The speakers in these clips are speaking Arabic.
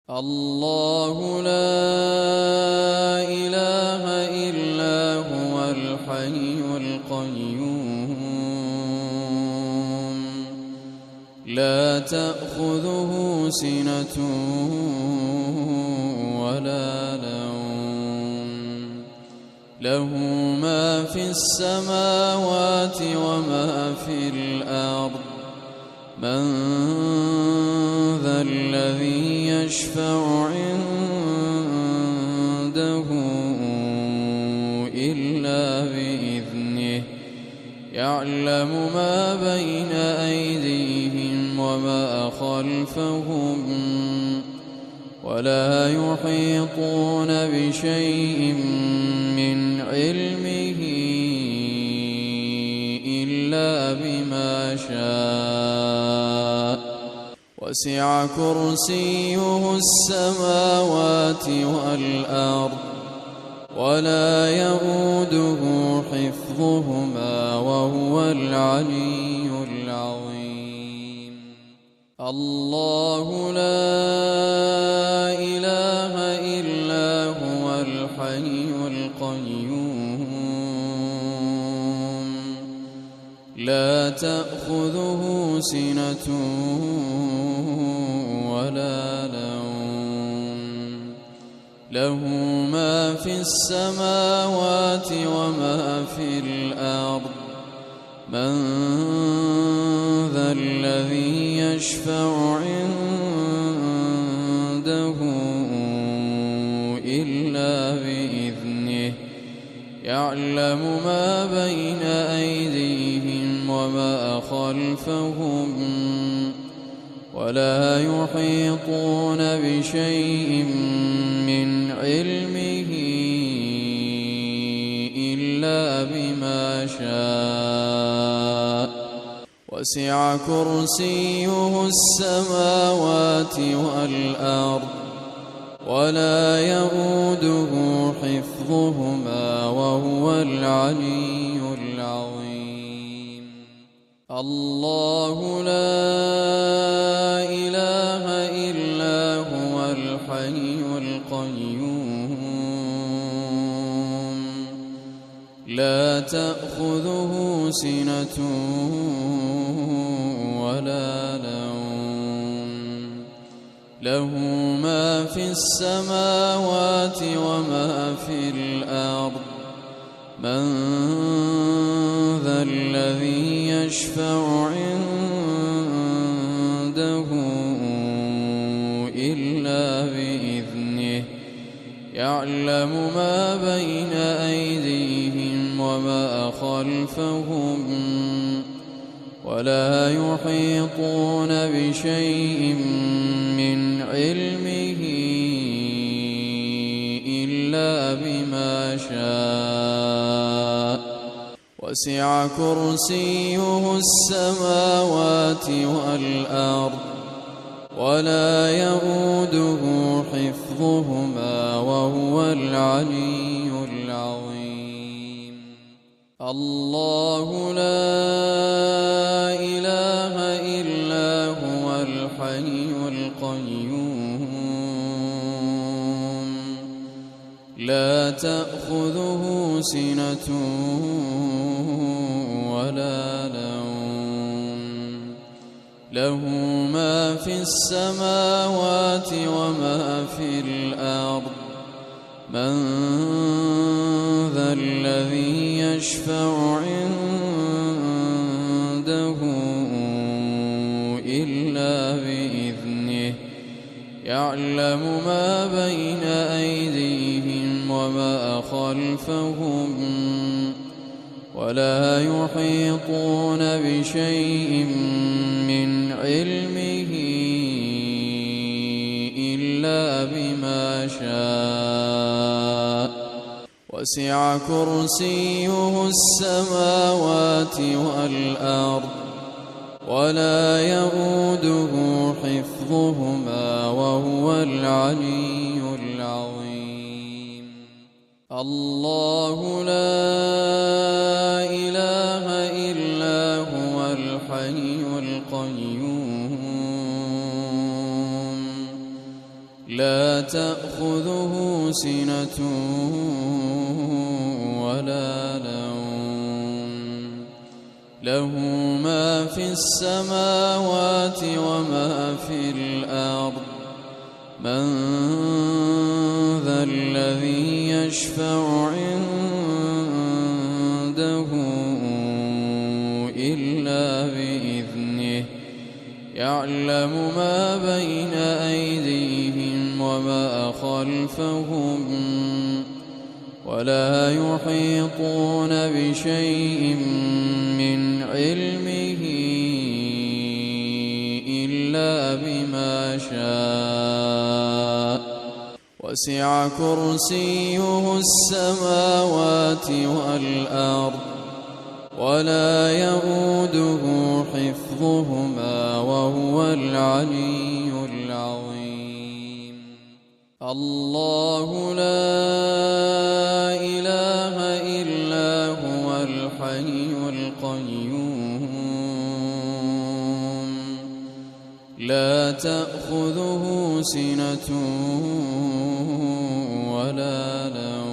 الله لا إله إلا هو الحي القيوم لا تأخذه سنة ولا نوم له ما في السماوات وما في الأرض من ذا الذي يشفع عنده إلا بإذنه يعلم ما بين أيديهم وما خلفهم ولا يحيطون بشيء من علمه إلا بما شاء وسع كرسيه السماوات والأرض ولا يئوده حفظهما وهو العلي العظيم الله لا إله إلا هو الحي القيوم لا تأخذه سنة ولا نوم له ما في السماوات وما في الأرض من ذا الذي يشفع عنده إلا بإذنه يعلم ما بين أيديهم وما خلفهم ولا يحيطون بشيء من علمه إلا بما شاء وسع كرسيه السماوات والأرض ولا يئوده حفظهما وهو العلي العظيم الله لا إله إلا هو الحي القيوم لا تأخذه سنة ولا نوم له ما في السماوات وما في الأرض من ذا الذي يشفع عنده إلا بإذنه يعلم ما بين أيديهم وما خلفهم ولا يحيطون بشيء من علمه إلا بما شاء وسع كرسيه السماوات والأرض ولا يئوده حفظهما وهو العلي العظيم الله لا إله إلا هو الحي القيوم لا تأخذه سنة ولا نوم له ما في السماوات وما في الأرض من ذا الذي يشفع عنده إلا بإذنه يعلم ما بين أيديهم وما خلفهم ولا يحيطون بشيء من علمه إلا بما شاء وسع كرسيه السماوات والأرض ولا يئوده حفظهما وهو العلي العظيم الله لا إله إلا هو الحي القيوم لا تأخذه سنة ولا نوم له ما في السماوات وما في الأرض من ذا الذي يشفع عنده إلا بإذنه يعلم ما بين أيديهم وما خلفهم ولا يحيطون بشيء من علمه إلا بما شاء وسع كرسيه السماوات والأرض ولا يئوده حفظهما وهو العلي العظيم الله لا إله إلا هو الحي القيوم لا تأخذه سنة ولا نوم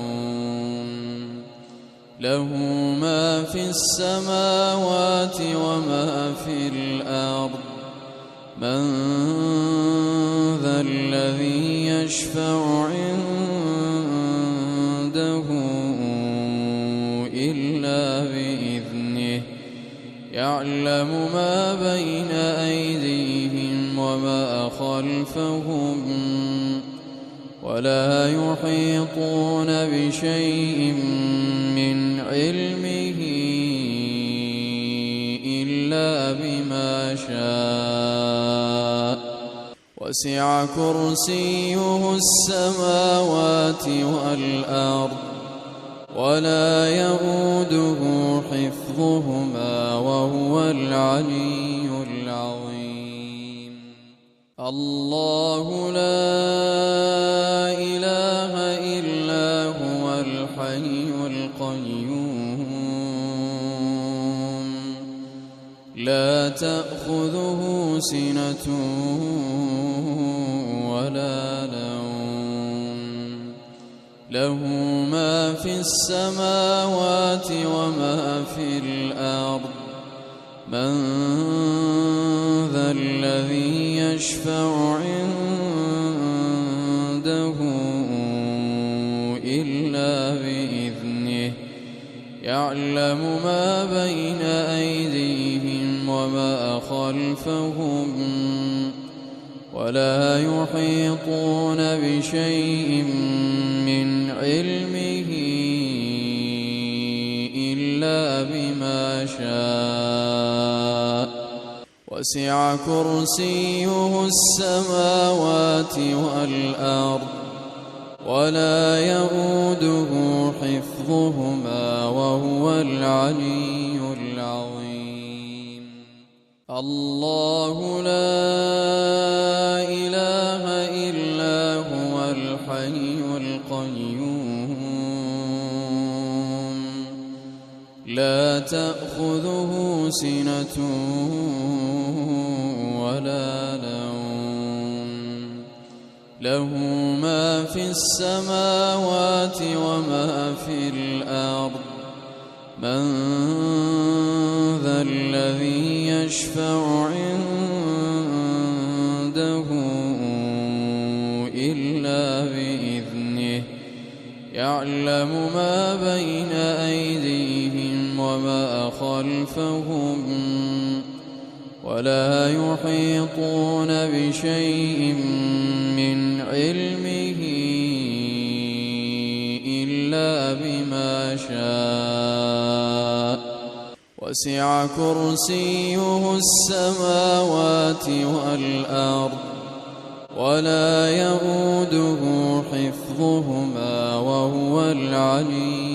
له ما في السماوات وما في الأرض من ذا الذي يشفع عنده إلا بإذنه يعلم ما بين أيديهم وما خلفهم ولا يحيطون بشيء من علمه إلا بما شاء وسع كرسيه السماوات والأرض ولا يئوده حفظهما وهو العلي العظيم الله لا إله إلا هو الحي القيوم لا تأخذه سنة ولا نوم له ما في السماوات وما في الأرض من ذا الذي يشفع عنده إلا بإذنه يعلم ما بين أيديهم وما خلفهم ولا يحيطون بشيء من علمه إلا بما شاء وسع كرسيه السماوات والأرض ولا يئوده حفظهما وهو العلي العظيم الله لا إله إلا هو الحي القيوم لا تأخذه سنة ولا نوم له ما في السماوات وما في الأرض من ذا الذي يشفع عنده إلا بإذنه يعلم ما بين أيديهم وما خلفهم ولا يحيطون بشيء من علمه إلا بما شاء وسع كرسيه السماوات والأرض ولا يئوده حفظهما وهو العلي